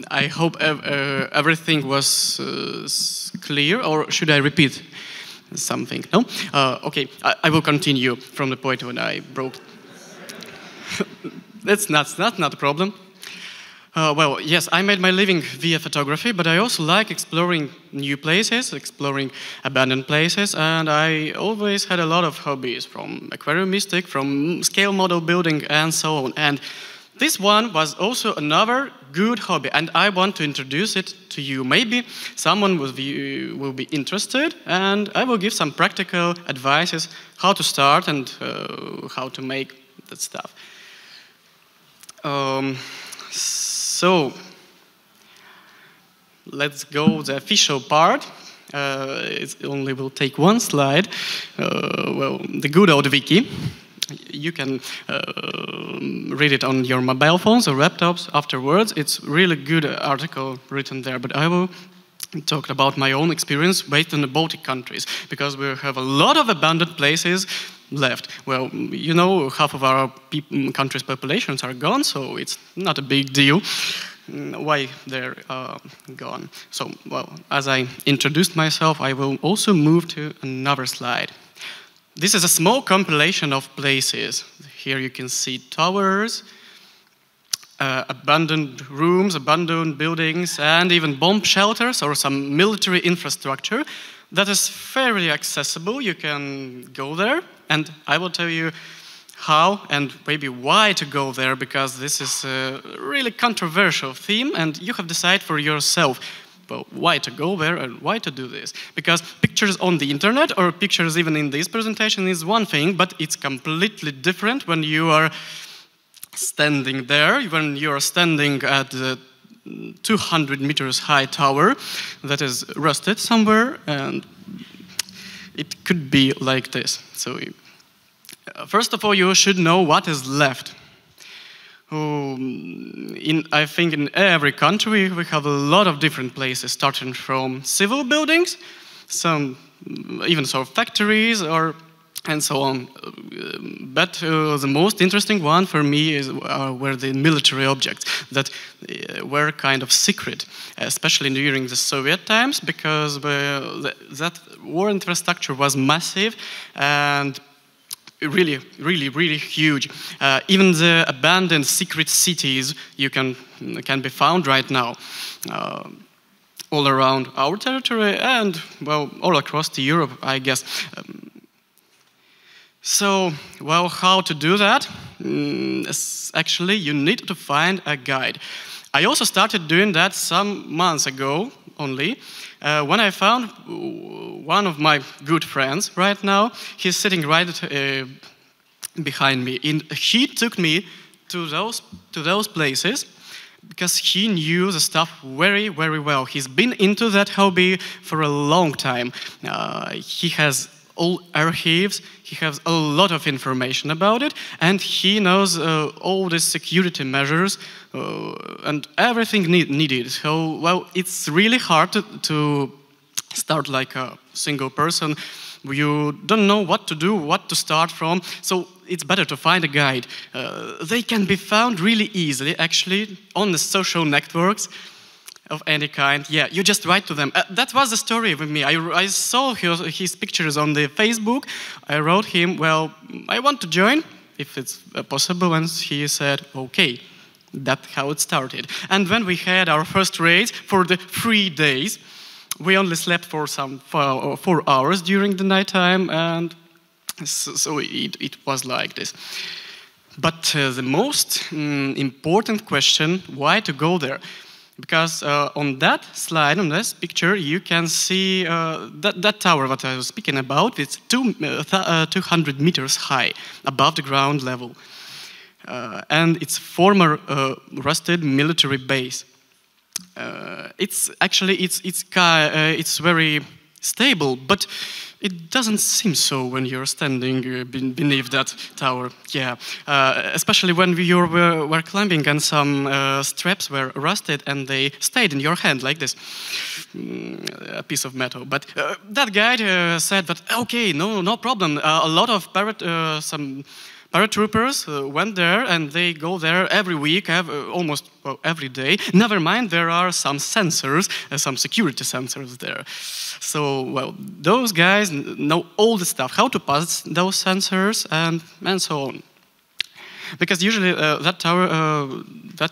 I hope everything was clear, or should I repeat something? No? Okay, I will continue from the point when I broke. That's not a problem. Well, yes, I made my living via photography, but I also like exploring new places, exploring abandoned places, and I always had a lot of hobbies, from aquariumistic, from scale model building, and so on. And this one was also another good hobby, and I want to introduce it to you. Maybe someone will be interested, and I will give some practical advices how to start and how to make that stuff. So, let's go the official part. It only will take one slide. Well, the good old wiki. You can read it on your mobile phones or laptops afterwards. It's really good article written there, but I will talk about my own experience based on the Baltic countries, because we have a lot of abandoned places left. Well, you know, half of our country's populations are gone, so it's not a big deal why they're gone. So, well, as I introduced myself, I will also move to another slide. This is a small compilation of places. Here you can see towers, abandoned rooms, abandoned buildings, and even bomb shelters or some military infrastructure that is fairly accessible. You can go there, and I will tell you how and maybe why to go there, because this is a really controversial theme, and you have to decide for yourself why to go there and why to do this. Because pictures on the internet or pictures even in this presentation is one thing, but it's completely different when you are standing there, when you're standing at the 200 meters high tower that is rusted somewhere, and it could be like this. So, first of all, you should know what is left. I think in every country we have a lot of different places, starting from civil buildings, some even sort of factories, and so on. But the most interesting one for me were the military objects that were kind of secret, especially during the Soviet times, because that war infrastructure was massive and really huge. Even the abandoned secret cities you can be found right now, all around our territory and, well, all across the Europe, I guess. So, well, how to do that? Actually, you need to find a guide. I also started doing that some months ago only, when I found one of my good friends right now. He's sitting right behind me, and he took me to those places because he knew the stuff very well. He's been into that hobby for a long time. He has all archives, he has a lot of information about it, and he knows all the security measures and everything needed. So, well, it's really hard to start like a single person. You don't know what to do, what to start from, so it's better to find a guide. They can be found really easily, actually, on the social networks of any kind. Yeah, you just write to them. That was the story with me. I saw his pictures on the Facebook. I wrote him, well, I want to join, if it's possible, and he said, okay. That's how it started. And when we had our first raid for the 3 days, we only slept for some 4 hours during the nighttime, and so it was like this. But the most important question, why to go there? Because on that slide, on this picture, you can see that tower that I was speaking about. It's 200 meters high, above the ground level. And it's former rusted military base. It's actually it's very stable, but it doesn't seem so when you're standing beneath that tower. Yeah, especially when you were climbing and some straps were rusted and they stayed in your hand like this, a piece of metal. But that guide said that okay, no problem. A lot of some paratroopers went there, and they go there every week, almost every day. Never mind, there are some sensors, some security sensors there. So, well, those guys know all the stuff, how to pass those sensors, and so on. Because usually that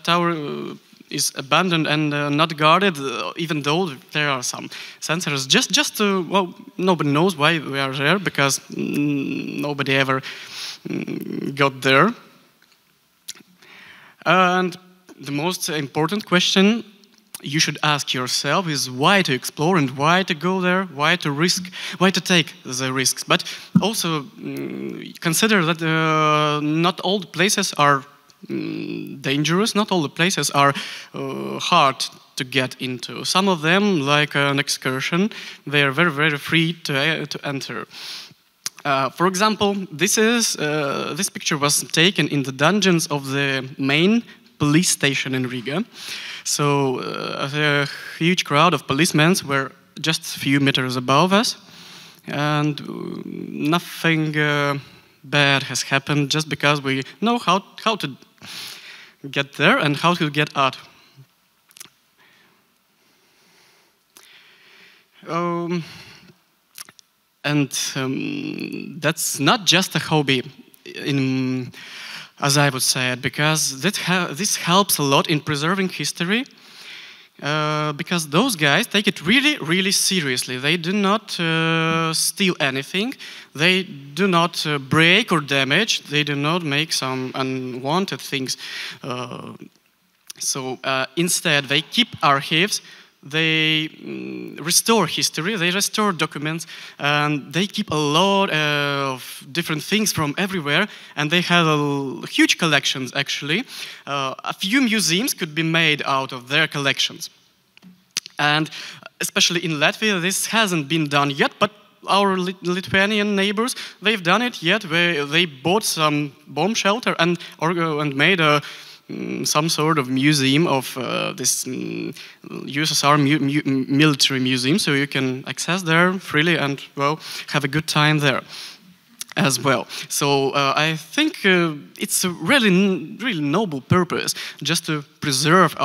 tower is abandoned and not guarded, even though there are some sensors. Just well, nobody knows why we are there, because nobody ever got there. And the most important question you should ask yourself is why to explore and why to go there, why to take the risks. But also consider that not all the places are dangerous, not all the places are hard to get into. Some of them, like an excursion, they are very, very free to enter. For example, this picture was taken in the dungeons of the main police station in Riga. So a huge crowd of policemen were just a few meters above us, and nothing bad has happened, just because we know how to get there and how to get out. That's not just a hobby, as I would say it, because this helps a lot in preserving history, because those guys take it really, really seriously. They do not steal anything, they do not break or damage, they do not make some unwanted things. Instead, they keep archives, they restore history, they restore documents, and they keep a lot of different things from everywhere, and they have huge collections, actually. A few museums could be made out of their collections. And especially in Latvia, this hasn't been done yet, but our Lithuanian neighbors, they've done it yet. They bought some bomb shelter and made some sort of museum of this USSR military museum, so you can access there freely and, well, have a good time there as well. So I think it's a really, really noble purpose, just to preserve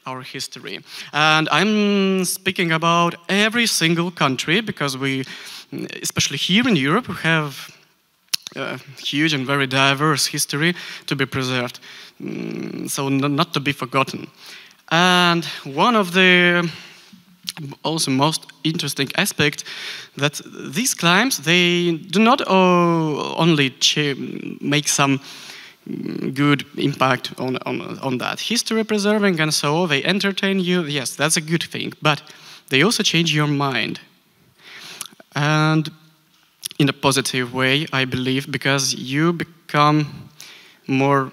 our history. And I'm speaking about every single country, because we, especially here in Europe, have a huge and very diverse history to be preserved. So not to be forgotten. And one of the also most interesting aspects, that these climbs, they do not only make some good impact on that history preserving, and so they entertain you. Yes, that's a good thing, but they also change your mind, and in a positive way, I believe, because you become more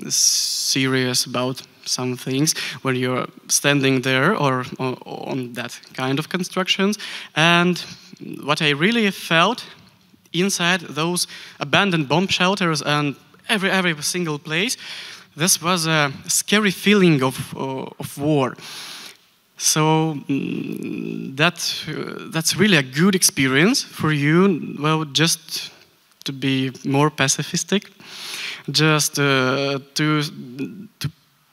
serious about some things when you're standing there or on that kind of constructions. And what I really felt inside those abandoned bomb shelters and every single place, this was a scary feeling of war. So that's really a good experience for you. Well, just to be more pacifistic, just to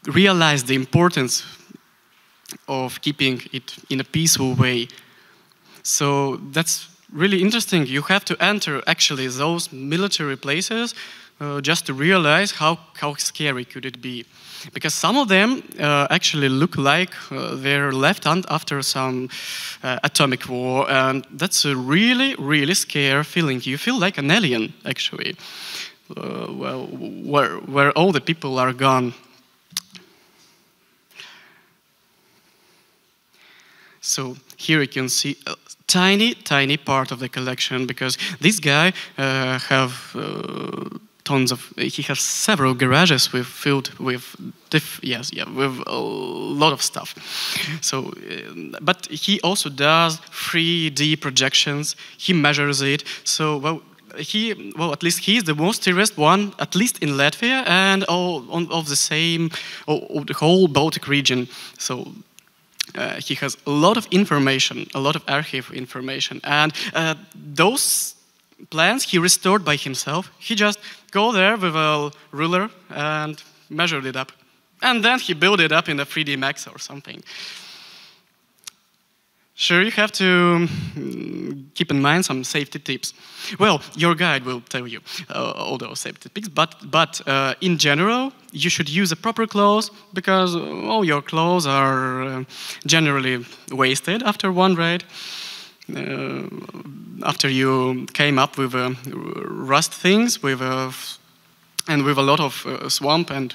realize the importance of keeping it in a peaceful way. So that's really interesting. You have to enter actually those military places just to realize how scary could it be. Because some of them actually look like they're left after some atomic war, and that's a really, really scary feeling. You feel like an alien, actually, well, where all the people are gone. So here you can see a tiny, tiny part of the collection, because this guy he has several garages filled with with a lot of stuff. So, but he also does 3D projections. He measures it. So, at least he is the most serious one, at least in Latvia, and of the whole Baltic region. So. He has a lot of information, a lot of archive information, and those plans he restored by himself. He just go there with a ruler and measured it up. And then he built it up in a 3D Max or something. Sure, you have to keep in mind some safety tips. Well, your guide will tell you all those safety tips, but in general, you should use the proper clothes because all your clothes are generally wasted after one raid. After you came up with rust things, and with a lot of swamp and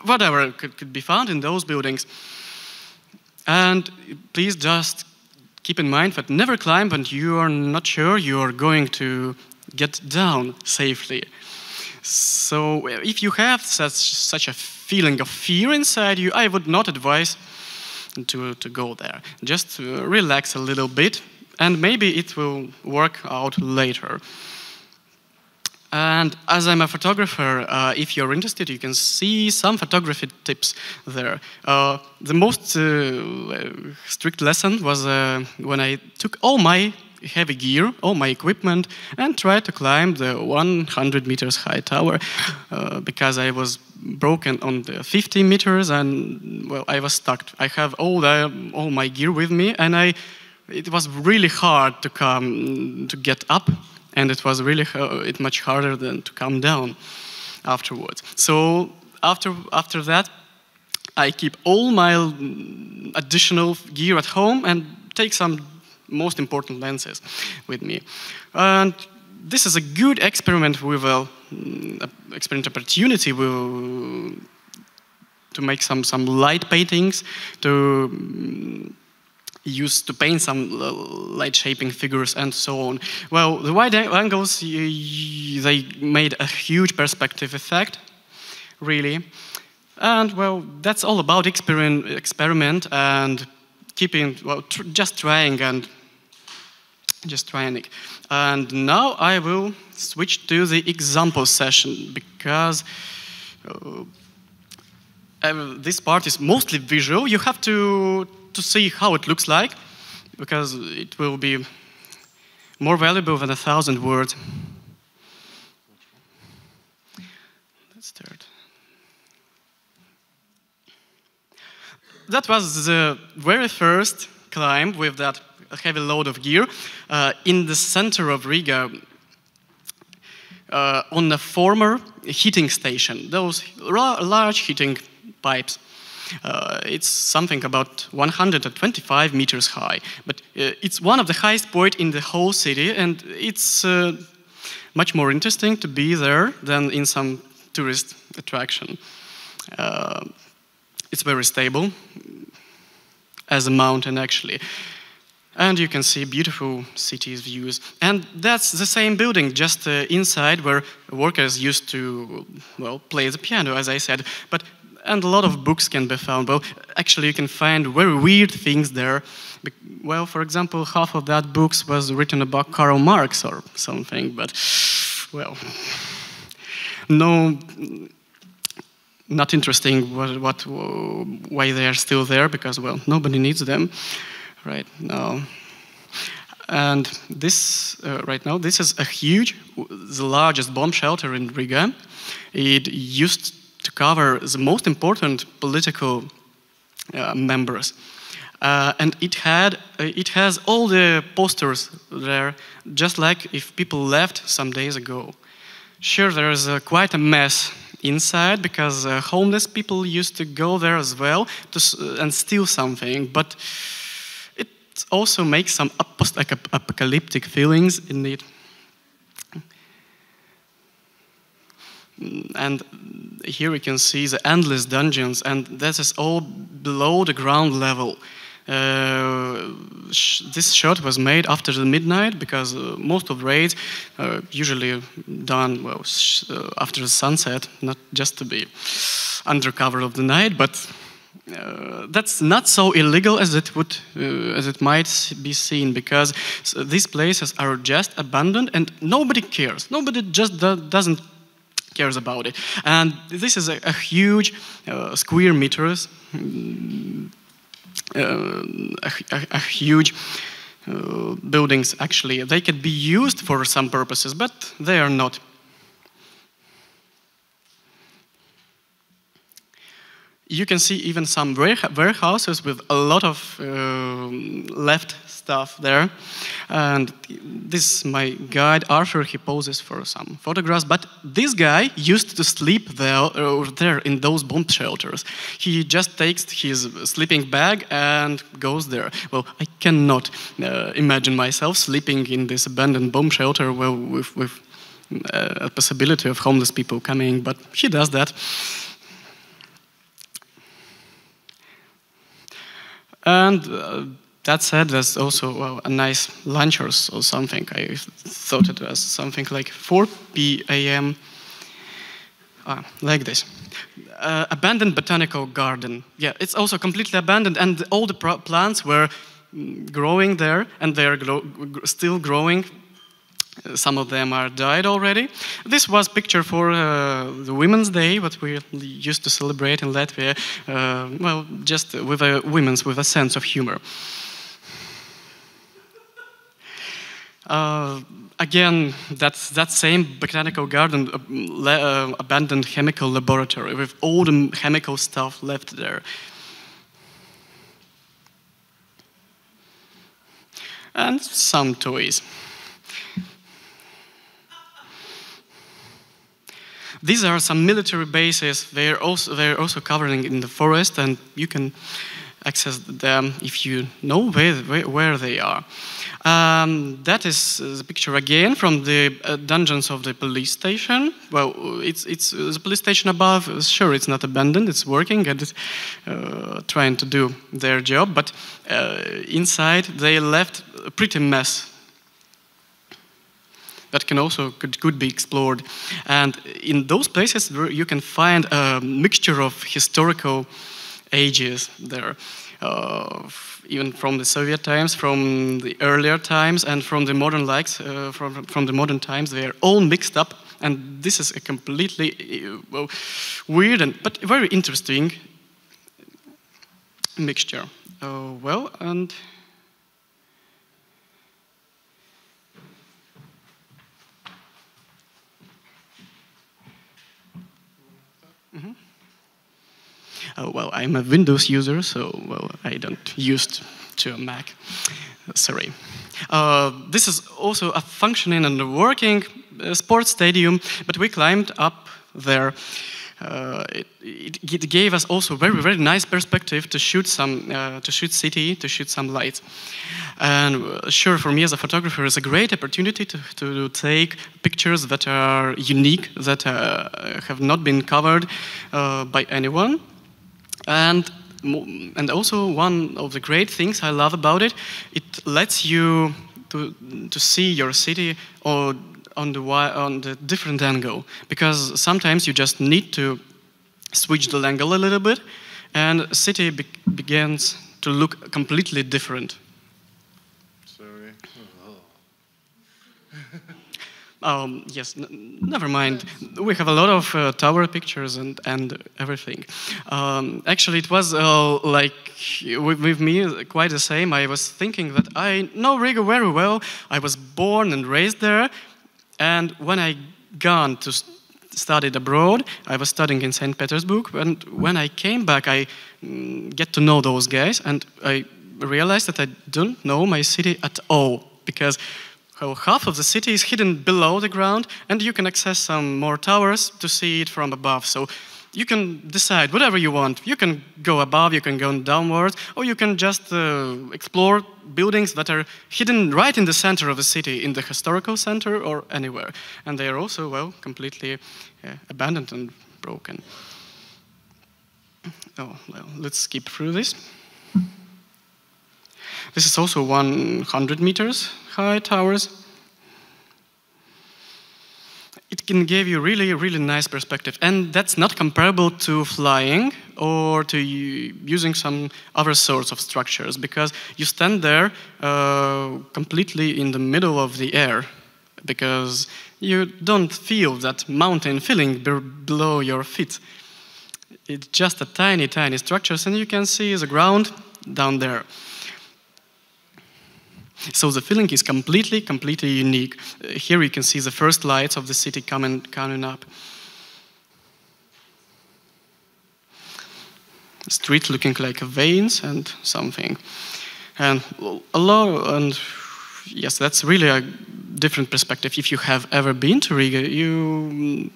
whatever could be found in those buildings. And please just keep in mind that never climb when you are not sure you are going to get down safely. So if you have such a feeling of fear inside you, I would not advise to go there. Just relax a little bit, and maybe it will work out later. And as I'm a photographer, if you're interested, you can see some photography tips there. The most strict lesson was when I took all my heavy gear, all my equipment, and tried to climb the 100 meters high tower because I was broken on the 50 meters and, well, I was stuck. I have all my gear with me, and it was really hard to get up. And it was really much harder than to come down afterwards. So after that, I keep all my additional gear at home and take some most important lenses with me. And this is a good experiment with experiment opportunity to make some light paintings, to paint some light shaping figures and so on. Well, the wide angles, they made a huge perspective effect, really. And, well, that's all about experiment and keeping, well, just trying it. And now I will switch to the example session because this part is mostly visual. You have to see how it looks like, because it will be more valuable than 1,000 words. Let's start. That was the very first climb with that heavy load of gear in the center of Riga on a former heating station, those large heating pipes. It's something about 125 meters high, but it's one of the highest points in the whole city, and it's much more interesting to be there than in some tourist attraction. It's very stable as a mountain, actually. And you can see beautiful cities views. And that's the same building, just inside where workers used to, well, play the piano, as I said. And a lot of books can be found. Well, actually, you can find very weird things there. Well, for example, half of that books was written about Karl Marx or something, but, well, no, not interesting why they are still there, because, well, nobody needs them right now. And this, right now, this is the largest bomb shelter in Riga. It used to cover the most important political members. And it has all the posters there, just like if people left some days ago. Sure, there is quite a mess inside, because homeless people used to go there as well and steal something, but it also makes some apocalyptic feelings in it. And here we can see the endless dungeons, and that is all below the ground level. This shot was made after the midnight, because most of raids are usually done, well, after the sunset, not just to be under cover of the night, but that's not so illegal as it might be seen, because these places are just abandoned and nobody cares. Nobody just doesn't cares about it. And this is a huge square meters, a huge buildings, actually. They could be used for some purposes, but they are not. You can see even some warehouses with a lot of left stuff there. And this is my guide, Arthur. He poses for some photographs. But this guy used to sleep there in those bomb shelters. He just takes his sleeping bag and goes there. Well, I cannot imagine myself sleeping in this abandoned bomb shelter with a possibility of homeless people coming, but he does that. And that said, there's also a nice lunch or something. I thought it was something like 4 p.m. Like this. Abandoned botanical garden. Yeah, it's also completely abandoned, and all the plants were growing there, and they are still growing. Some of them are died already. This was picture for the Women's Day, what we used to celebrate in Latvia. Well, just with with a sense of humor. Again, that's that same botanical garden, abandoned chemical laboratory with all the chemical stuff left there. And some toys. These are some military bases. They're also covering in the forest, and you can access them if you know where they are. That is the picture again from the dungeons of the police station. Well, it's the police station above. Sure, it's not abandoned. It's working and it's trying to do their job. But inside, they left a pretty mess. That can also could be explored, and in those places you can find a mixture of historical ages there, even from the Soviet times, from the earlier times, and from the modern from the modern times. They are all mixed up, and this is a completely weird but very interesting mixture. Well, and. Well, I'm a Windows user, so well, I don't use to a Mac. Sorry. This is also a functioning and a working sports stadium, but we climbed up there. It gave us also very nice perspective to shoot some city, to shoot some lights. And sure, for me as a photographer, it's a great opportunity to take pictures that are unique, that have not been covered by anyone. And also one of the great things I love about it, it lets you to see your city on the different angle, because sometimes you just need to switch the angle a little bit, and the city begins to look completely different. Sorry. Yes, never mind. We have a lot of tower pictures and everything. Actually, it was like with me quite the same. I was thinking that I know Riga very well. I was born and raised there, and when I gone to studied abroad, I was studying in St. Petersburg, and when I came back, I get to know those guys, and I realized that I don't know my city at all, because half of the city is hidden below the ground, and you can access some more towers to see it from above. So you can decide whatever you want. You can go above, you can go downwards, or you can just explore buildings that are hidden right in the center of the city, in the historical center or anywhere. And they are also, well, completely abandoned and broken. Oh, well, let's skip through this. This is also 100 meters high towers. It can give you really nice perspective, and that's not comparable to flying or to using some other sorts of structures, because you stand there completely in the middle of the air, because you don't feel that mountain feeling below your feet. It's just a tiny structures, and you can see the ground down there. So the feeling is completely unique. Here you can see the first lights of the city coming up. Street looking like veins and something. And yes, that's really a different perspective. If you have ever been to Riga, you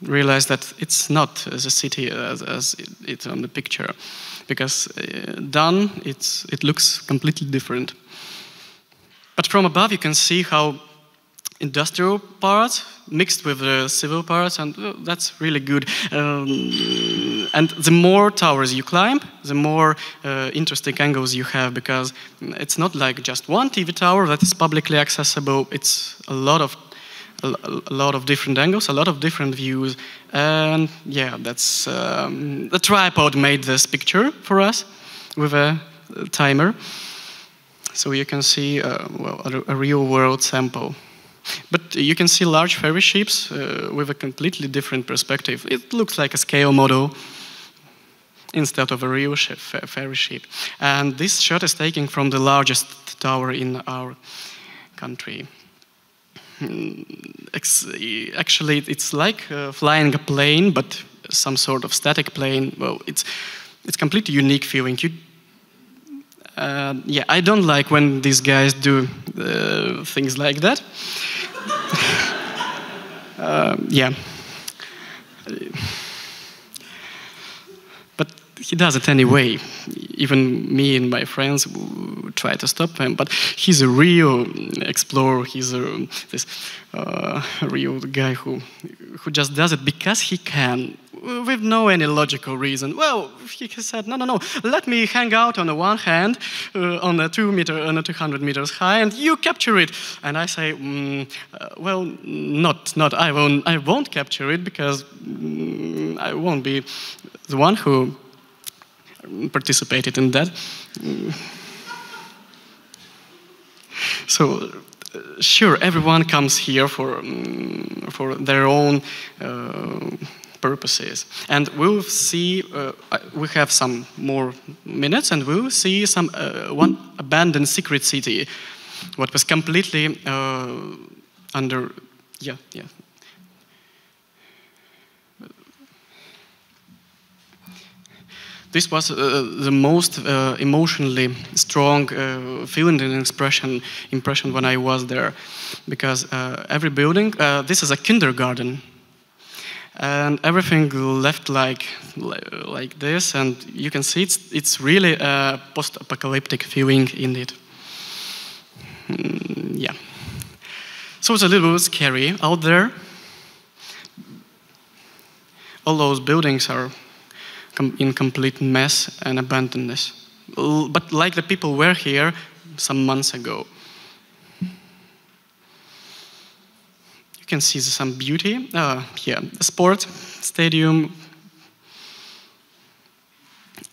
realize that it's not the city as it's on the picture, because done, it looks completely different. But from above, you can see how industrial parts mixed with the civil parts, and that's really good. And the more towers you climb, the more interesting angles you have, because it's not like just one TV tower that is publicly accessible. It's a lot of different angles, a lot of different views, and yeah, that's the tripod made this picture for us with a timer, so you can see a real-world sample. But you can see large ferry ships with a completely different perspective. It looks like a scale model instead of a real ferry ship. And this shot is taken from the largest tower in our country. Actually, it's like flying a plane, but some sort of static plane. Well, it's completely unique feeling. Yeah, I don't like when these guys do things like that. Yeah. But he does it anyway. Even me and my friends try to stop him, but he's a real explorer. He's this real guy who just does it because he can, with no any logical reason. Well, he said, no, let me hang out on the one hand, on a 200 meters high, and you capture it. And I say, well, not, I won't capture it, because I won't be the one who participated in that. So, sure, everyone comes here for their own purposes, and we'll see. We have some more minutes, and we'll see some one abandoned secret city, what was completely under. Yeah. This was the most emotionally strong feeling and impression when I was there, because every building, this is a kindergarten, and everything left like this, and you can see it's really a post-apocalyptic feeling in it. Yeah. So it's a little bit scary out there. All those buildings are in complete mess and abandonedness. But like the people were here some months ago. You can see some beauty. Yeah, the sports stadium.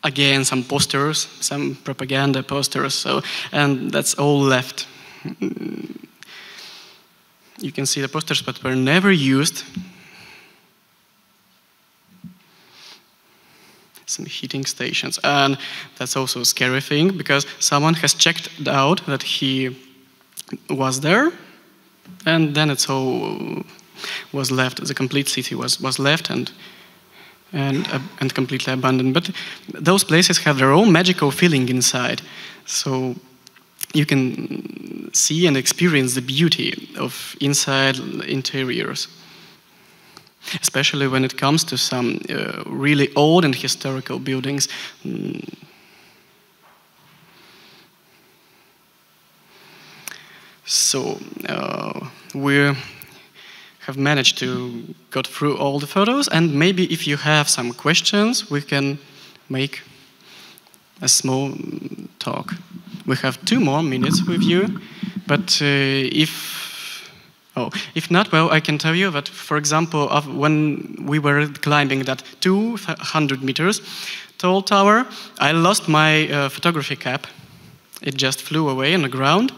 Again, some posters, some propaganda posters. So, and that's all left. You can see the posters, but were never used. Some heating stations, and that's also a scary thing, because someone has checked out that he was there, and then it's all was left. The complete city was left and completely abandoned. But those places have their own magical feeling inside, so you can see and experience the beauty of inside interiors. Especially when it comes to some really old and historical buildings. So we have managed to go through all the photos, and maybe if you have some questions, we can make a small talk. We have 2 more minutes with you, but if not, well, I can tell you that, for example, when we were climbing that 200 meters tall tower, I lost my photography cap. It just flew away on the ground.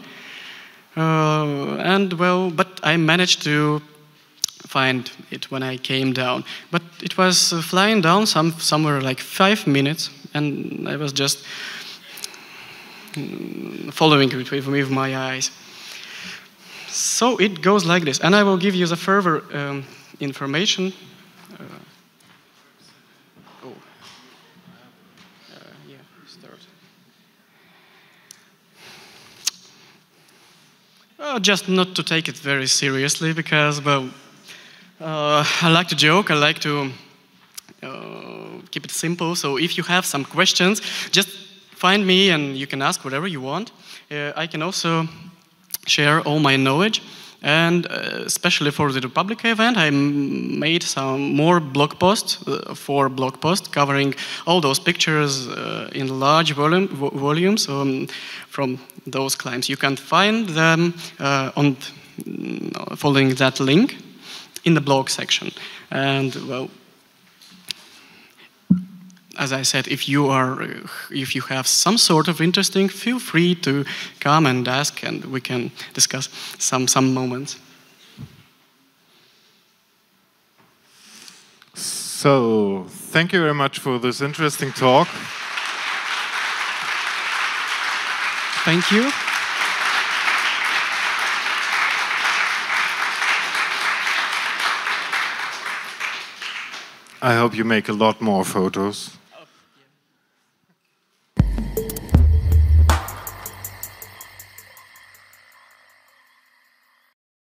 But I managed to find it when I came down. But it was flying down somewhere like 5 minutes, and I was just following it with my eyes. So it goes like this, and I will give you the further information. Yeah, start. Just not to take it very seriously, because, well, I like to joke, I like to keep it simple. So if you have some questions, just find me and you can ask whatever you want. I can also share all my knowledge. And especially for the publica event, I made some more blog posts, 4 blog posts covering all those pictures in large volumes from those climbs. You can find them on following that link in the blog section. And well, as I said, if you have some sort of interesting, feel free to come and ask, and we can discuss some moments. So, thank you very much for this interesting talk. Thank you. I hope you make a lot more photos.